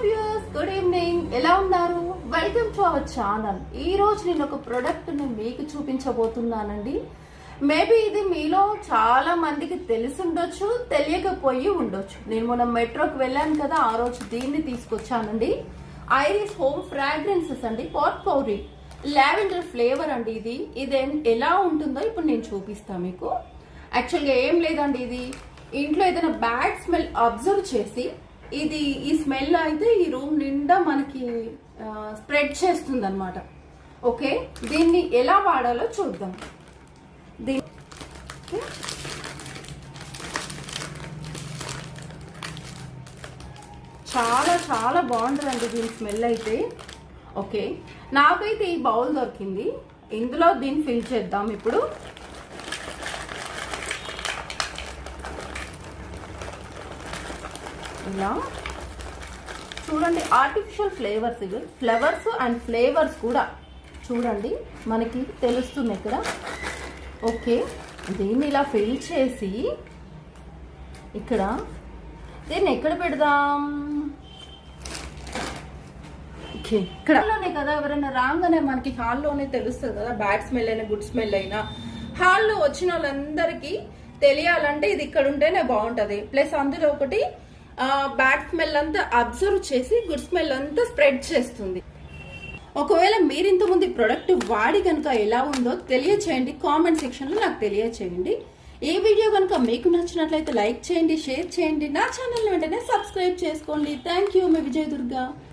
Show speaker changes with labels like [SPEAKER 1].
[SPEAKER 1] Viewers, good evening. ఎలా ఉన్నారు? Welcome to our channel. ఈ రోజు నేను ఒక ప్రోడక్ట్ ని మీకు చూపించబోతున్నానండి. మేబీ ఇది మీలో చాలా మందికి తెలిసి ఉండొచ్చు, తెలియకపోయి ఉండొచ్చు. నేను మొన్న మెట్రోకి వెళ్ళాను కదా, ఆ రోజు దీన్ని తీసుకొచ్చానండి. ఐరిస్ హోమ్ ఫ్రాగ్రెన్సెస్ అండి, పాట్ పౌరీ లావెండర్ ఫ్లేవర్ అండి. ఇది ఎలా ఉంటుందో ఇప్పుడు నేను చూపిస్తాను మీకు. యాక్చువల్గా ఏం లేదండి, ఇది ఇంట్లో ఏదైనా బ్యాడ్ స్మెల్ అబ్జర్వ్ చేసి ఈ స్మెల్ అయితే ఈ రూమ్ నిండా మనకి స్ప్రెడ్ చేస్తుంది అనమాట. ఓకే, దీన్ని ఎలా వాడాలో చూద్దాం. చాలా చాలా బాగుంటుందండి దీని స్మెల్ అయితే. ఓకే, నాకైతే ఈ బౌల్ దొరికింది, ఇందులో దీన్ని ఫిల్ చేద్దాం ఇప్పుడు. ఇలా చూడండి, ఆర్టిఫిషియల్ ఫ్లేవర్స్, ఇవి ఫ్లవర్స్ అండ్ ఫ్లేవర్స్ కూడా చూడండి మనకి తెలుస్తుంది ఇక్కడ. ఓకే, దీన్ని ఇలా ఫిల్ చేసి ఇక్కడ దీన్ని ఎక్కడ పెడదాం? ఓకే, ఇక్కడలోనే కదా, ఎవరైనా రాగానే మనకి హాల్లోనే తెలుస్తుంది కదా, బ్యాడ్ స్మెల్ అయినా గుడ్ స్మెల్ అయినా. హాల్లో వచ్చిన వాళ్ళందరికీ తెలియాలంటే ఇది ఇక్కడ ఉంటేనే బాగుంటుంది. ప్లస్ అందులో ఒకటి బ్యాడ్ స్మెల్ అంతా అబ్జర్వ్ చేసి గుడ్ స్మెల్ అంతా స్ప్రెడ్ చేస్తుంది. ఒకవేళ మీరు ఇంతకుముందు ఈ ప్రోడక్ట్ వాడి కనుక ఎలా ఉందో తెలియచేయండి, కామెంట్ సెక్షన్లో నాకు తెలియచేయండి. ఈ వీడియో కనుక మీకు నచ్చినట్లయితే లైక్ చేయండి, షేర్ చేయండి, నా ఛానల్ వెంటనే సబ్స్క్రైబ్ చేసుకోండి. Thank you. Me Vijaya Durga.